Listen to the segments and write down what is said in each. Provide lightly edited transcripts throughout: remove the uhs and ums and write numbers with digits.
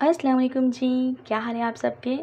अस्सलाम वालेकुम जी। क्या हाल है आप सबके।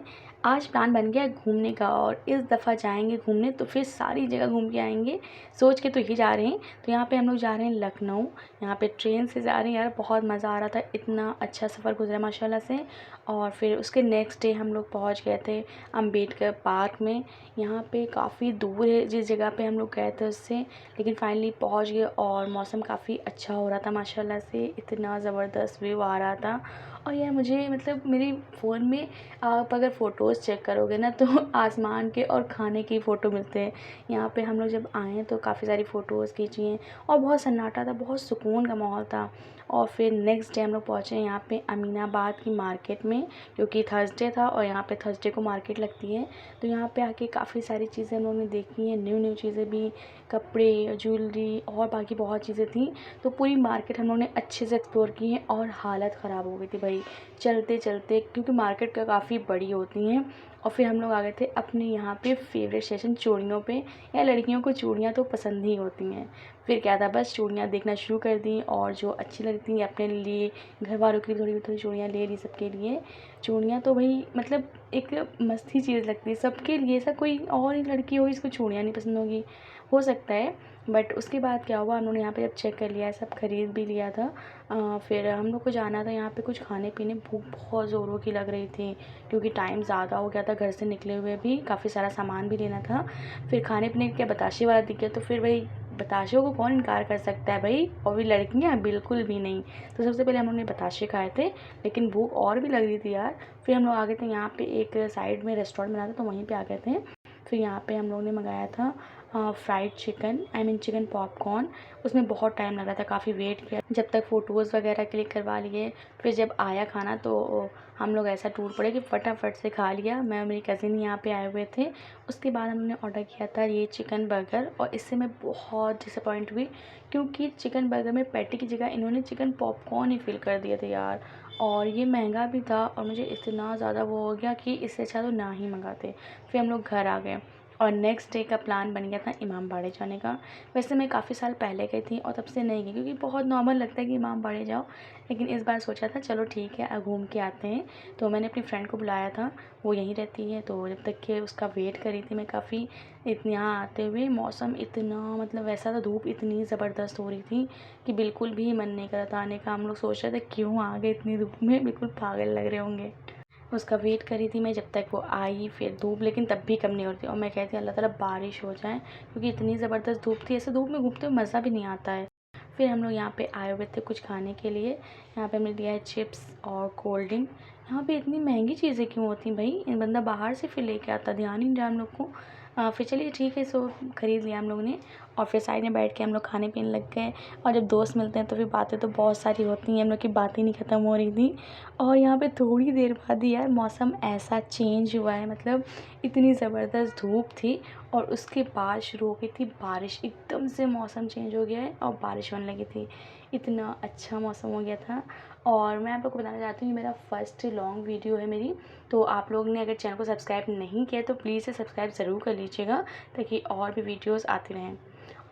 आज प्लान बन गया है घूमने का और इस दफ़ा जाएंगे घूमने तो फिर सारी जगह घूम के आएंगे। सोच के तो ही जा रहे हैं। तो यहाँ पे हम लोग जा रहे हैं लखनऊ। यहाँ पे ट्रेन से जा रहे हैं यार, बहुत मज़ा आ रहा था, इतना अच्छा सफ़र गुजरा माशाल्लाह से। और फिर उसके नेक्स्ट डे हम लोग पहुँच गए थे अम्बेडकर पार्क में। यहाँ पे काफ़ी दूर है जिस जगह पे हम लोग गए थे उससे, लेकिन फाइनली पहुँच गए और मौसम काफ़ी अच्छा हो रहा था माशाल्लाह से, इतना ज़बरदस्त व्यू आ रहा था। और यार मुझे मतलब मेरी फ़ोन में आप अगर फ़ोटोज़ चेक करोगे ना तो आसमान के और खाने की फ़ोटो मिलते हैं। यहाँ पे हम लोग जब आए तो काफ़ी सारी फ़ोटोज़ खींची हैं और बहुत सन्नाटा था, बहुत सुकून का माहौल था। और फिर नेक्स्ट डे हम लोग पहुँचे यहाँ पे अमीनाबाद की मार्केट में, क्योंकि थर्सडे था और यहाँ पे थर्सडे को मार्केट लगती है। तो यहाँ पे आके काफ़ी सारी चीज़ें हम लोगों ने देखी हैं, न्यू न्यू चीज़ें भी, कपड़े, ज्वेलरी और बाकी बहुत चीज़ें थी। तो पूरी मार्केट हम लोगों ने अच्छे से एक्सप्लोर की है और हालत ख़राब हो गई थी भाई चलते चलते, क्योंकि मार्केट का काफ़ी बड़ी होती हैं। और फिर हम लोग आ गए थे अपने यहाँ पे फेवरेट स्टेशन चूड़ियों पे। या लड़कियों को चूड़ियाँ तो पसंद ही होती हैं। फिर क्या था, बस चूड़ियाँ देखना शुरू कर दी और जो अच्छी लगती हैं अपने लिए, घर वालों के लिए थोड़ी थोड़ी चूड़ियाँ ले ली सबके लिए। चूड़ियाँ तो भाई मतलब एक मस्त ही चीज़ लगती है सबके लिए, ऐसा कोई और ही लड़की होगी जिसको चूड़ियाँ नहीं पसंद होगी, हो सकता है। बट उसके बाद क्या हुआ, हम लोगों ने यहाँ पे जब चेक कर लिया, सब ख़रीद भी लिया था। फिर हम लोग को जाना था यहाँ पे कुछ खाने पीने। भूख बहुत ज़ोरों की लग रही थी क्योंकि टाइम ज़्यादा हो गया था घर से निकले हुए भी, काफ़ी सारा सामान भी लेना था। फिर खाने पीने क्या बताशे वाला दिख गया, तो फिर भाई बताशों को कौन इनकार कर सकता है भाई, और भी लड़कियाँ बिल्कुल भी नहीं। तो सबसे पहले हम लोग ने बताशे खाए थे, लेकिन भूख और भी लग रही थी यार। फिर हम लोग आ गए थे यहाँ पे एक साइड में रेस्टोरेंट बना था, तो वहीं पर आ गए थे। फिर यहाँ पे हम लोग ने मंगाया था fried chicken, I mean chicken popcorn. उसमें बहुत टाइम लग रहा था, काफ़ी वेट किया जब तक फ़ोटोज़ वगैरह क्लिक करवा लिए। फिर जब आया खाना तो हम लोग ऐसा टूट पड़े कि फटाफट से खा लिया। मैं और मेरी कज़िन यहाँ पे आए हुए थे। उसके बाद हमने ऑर्डर किया था ये चिकन बर्गर, और इससे मैं बहुत डिसअपॉइंट हुई क्योंकि चिकन बर्गर में पैटी की जगह इन्होंने चिकन पॉपकॉर्न ही फिल कर दिए थे यार। और ये महंगा भी था और मुझे इतना ज़्यादा वो हो गया कि इससे अच्छा तो ना ही मंगाते। फिर हम लोग घर आ गए और नेक्स्ट डे का प्लान बन गया था इमामबाड़े जाने का। वैसे मैं काफ़ी साल पहले गई थी और तब से नहीं गई, क्योंकि बहुत नॉर्मल लगता है कि इमामबाड़े जाओ, लेकिन इस बार सोचा था चलो ठीक है अब घूम के आते हैं। तो मैंने अपनी फ्रेंड को बुलाया था, वो यहीं रहती है, तो जब तक कि उसका वेट करी थी मैं काफ़ी। इतने यहाँ आते हुए मौसम इतना मतलब वैसा था, धूप इतनी ज़बरदस्त हो रही थी कि बिल्कुल भी मन नहीं कर रहा था आने का। हम लोग सोच रहे थे क्यों आ गए इतनी धूप में, बिल्कुल पागल लग रहे होंगे। उसका वेट करी थी मैं जब तक वो आई, फिर धूप लेकिन तब भी कम नहीं हो रही थी। और मैं कहती अल्लाह ताला बारिश हो जाए, क्योंकि इतनी ज़बरदस्त धूप थी, ऐसे धूप में घूमते हुए मज़ा भी नहीं आता है। फिर हम लोग यहाँ पे आए हुए थे कुछ खाने के लिए। यहाँ पे हमने लिया है चिप्स और कोल्ड ड्रिंक। यहाँ पे इतनी महंगी चीज़ें क्यों होती हैं भाई, इन बंदा बाहर से फिर लेके आता, ध्यान ही नहीं रहा हम लोग को। फिर चलिए ठीक है, सो ख़रीद लिया हम लोगों ने। और फिर साइड में बैठ के हम लोग खाने पीने लग गए। और जब दोस्त मिलते हैं तो फिर बातें तो बहुत सारी होती हैं, हम लोग की बातें नहीं ख़त्म हो रही थी। और यहाँ पे थोड़ी देर बाद ही यार मौसम ऐसा चेंज हुआ है, मतलब इतनी ज़बरदस्त धूप थी और उसके बाद शुरू हो गई थी बारिश। एकदम से मौसम चेंज हो गया है और बारिश होने लगी थी, इतना अच्छा मौसम हो गया था। और मैं आप लोग को बताना चाहती हूँ, ये मेरा फर्स्ट लॉन्ग वीडियो है मेरी। तो आप लोग ने अगर चैनल को सब्सक्राइब नहीं किया तो प्लीज़ से सब्सक्राइब ज़रूर कर लीजिएगा, ताकि और भी वीडियोज़ आती रहें।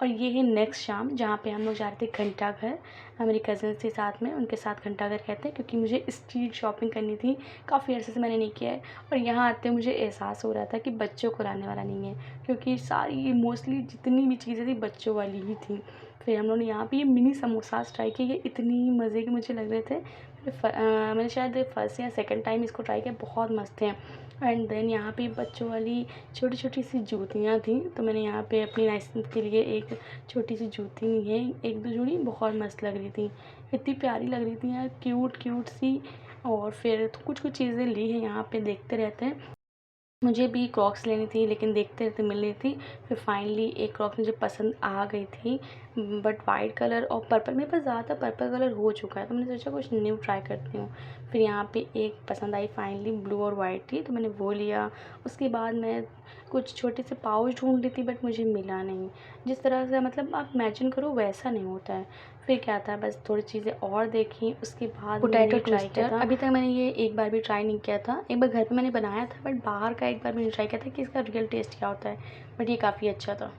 और ये है नेक्स्ट शाम, जहाँ पे हम लोग जा रहे थे घंटाघर। मेरी कज़न के साथ में, उनके साथ घंटाघर कहते हैं, क्योंकि मुझे स्ट्रीट शॉपिंग करनी थी, काफ़ी अर्से से मैंने नहीं किया है। और यहाँ आते मुझे एहसास हो रहा था कि बच्चों को लाने वाला नहीं है, क्योंकि सारी मोस्टली जितनी भी चीज़ें थी बच्चों वाली ही थी। फिर हम लोगों ने यहाँ पे ये मिनी समोसास ट्राई किए, ये इतनी मज़े के मुझे लग रहे थे। मैंने शायद फर्स्ट या सेकंड टाइम इसको ट्राई किया, बहुत मस्त थे। एंड देन यहाँ पे बच्चों वाली छोटी छोटी सी जूतियाँ थी, तो मैंने यहाँ पे अपनी नाइस के लिए एक छोटी सी जूती ली है, एक दो जोड़ी, बहुत मस्त लग रही थी, इतनी प्यारी लग रही थी यार, क्यूट क्यूट सी। और फिर तो कुछ कुछ चीज़ें ली हैं, यहाँ पे देखते रहते हैं। मुझे भी क्रॉक्स लेनी थी, लेकिन देखते रहते मिल रही थी। फिर फाइनली एक क्रॉक्स मुझे पसंद आ गई थी, बट वाइट कलर और पर्पल, मेरे पास ज़्यादा पर्पल कलर हो चुका है, तो मैंने सोचा कुछ न्यू ट्राई करती हूँ। फिर यहाँ पे एक पसंद आई, फाइनली ब्लू और वाइट थी, तो मैंने वो लिया। उसके बाद मैं कुछ छोटे से पाउच ढूंढ रही थी, बट मुझे मिला नहीं। जिस तरह से मतलब आप इमेजिन करो वैसा नहीं होता है। फिर क्या था, बस थोड़ी चीज़ें और देखी, उसके बाद पोटैटो ट्राई किया था। अभी तक मैंने ये एक बार भी ट्राई नहीं किया था। एक बार घर पे मैंने बनाया था, बट बाहर का एक बार मैंने ट्राई किया था कि इसका रियल टेस्ट क्या होता है, बट ये काफ़ी अच्छा था।